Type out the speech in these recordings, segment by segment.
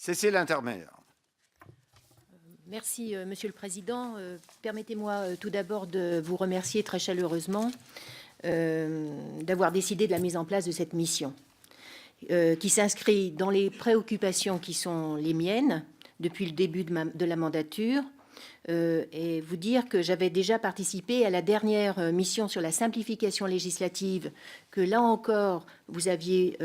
Cécile Intermer. Merci, Monsieur le Président. Permettez-moi tout d'abord de vous remercier très chaleureusement d'avoir décidé de la mise en place de cette mission, qui s'inscrit dans les préoccupations qui sont les miennes depuis le début de la mandature, et vous dire que j'avais déjà participé à la dernière mission sur la simplification législative que, là encore, vous aviez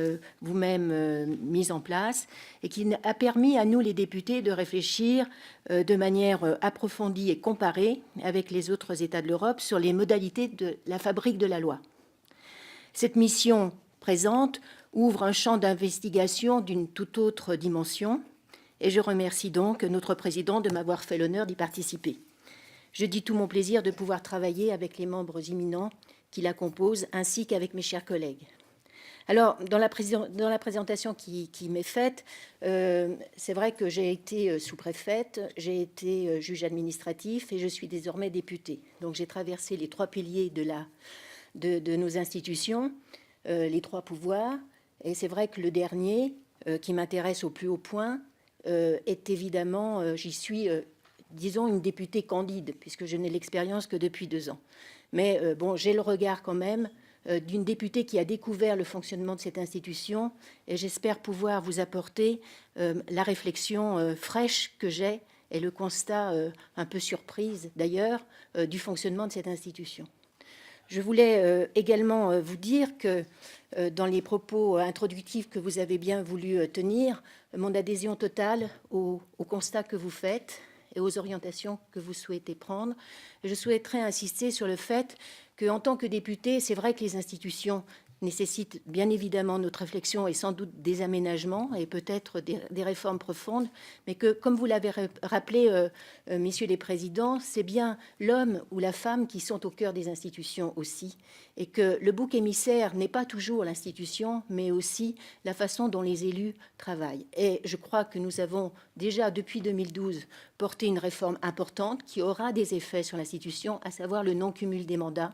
vous-même mise en place et qui a permis à nous, les députés, de réfléchir de manière approfondie et comparée avec les autres États de l'Europe sur les modalités de la fabrique de la loi. Cette mission présente ouvre un champ d'investigation d'une toute autre dimension, et je remercie donc notre président de m'avoir fait l'honneur d'y participer. Je dis tout mon plaisir de pouvoir travailler avec les membres imminents qui la composent, ainsi qu'avec mes chers collègues. Alors, dans la présentation qui m'est faite, c'est vrai que j'ai été sous-préfète, j'ai été juge administratif et je suis désormais députée. Donc, j'ai traversé les trois piliers de nos institutions, les trois pouvoirs. Et c'est vrai que le dernier, qui m'intéresse au plus haut point, est évidemment, j'y suis, disons, une députée candide, puisque je n'ai l'expérience que depuis 2 ans. Mais bon, j'ai le regard quand même d'une députée qui a découvert le fonctionnement de cette institution, et j'espère pouvoir vous apporter la réflexion fraîche que j'ai et le constat un peu surprise d'ailleurs du fonctionnement de cette institution. Je voulais également vous dire que dans les propos introductifs que vous avez bien voulu tenir, mon adhésion totale au constat que vous faites et aux orientations que vous souhaitez prendre. Je souhaiterais insister sur le fait qu'en tant que député, c'est vrai que les institutions nécessitent bien évidemment notre réflexion et sans doute des aménagements et peut-être des réformes profondes, mais que, comme vous l'avez rappelé, messieurs les présidents, c'est bien l'homme ou la femme qui sont au cœur des institutions aussi, et que le bouc émissaire n'est pas toujours l'institution, mais aussi la façon dont les élus travaillent. Et je crois que nous avons déjà, depuis 2012, porté une réforme importante qui aura des effets sur l'institution, à savoir le non-cumul des mandats.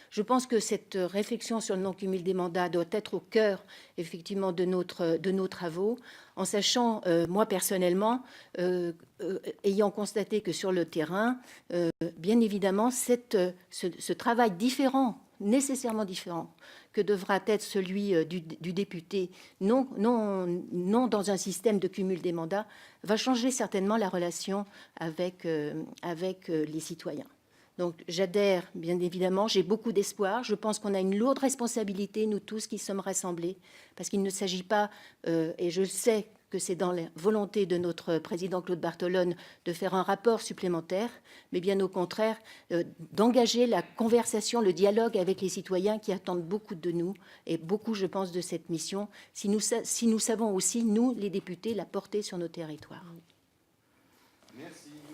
Je pense que cette réflexion sur le non-cumul des mandats doit être au cœur, effectivement, de nos travaux, en sachant, moi personnellement, ayant constaté que sur le terrain, bien évidemment, ce travail différent, nécessairement différent, que devra être celui du député, non dans un système de cumul des mandats, va changer certainement la relation avec les citoyens. Donc j'adhère, bien évidemment, j'ai beaucoup d'espoir. Je pense qu'on a une lourde responsabilité, nous tous qui sommes rassemblés, parce qu'il ne s'agit pas, et je sais que c'est dans la volonté de notre président Claude Bartolone de faire un rapport supplémentaire, mais bien au contraire, d'engager la conversation, le dialogue avec les citoyens qui attendent beaucoup de nous, et beaucoup, je pense, de cette mission, si nous savons aussi, nous, les députés, la porter sur nos territoires. Merci.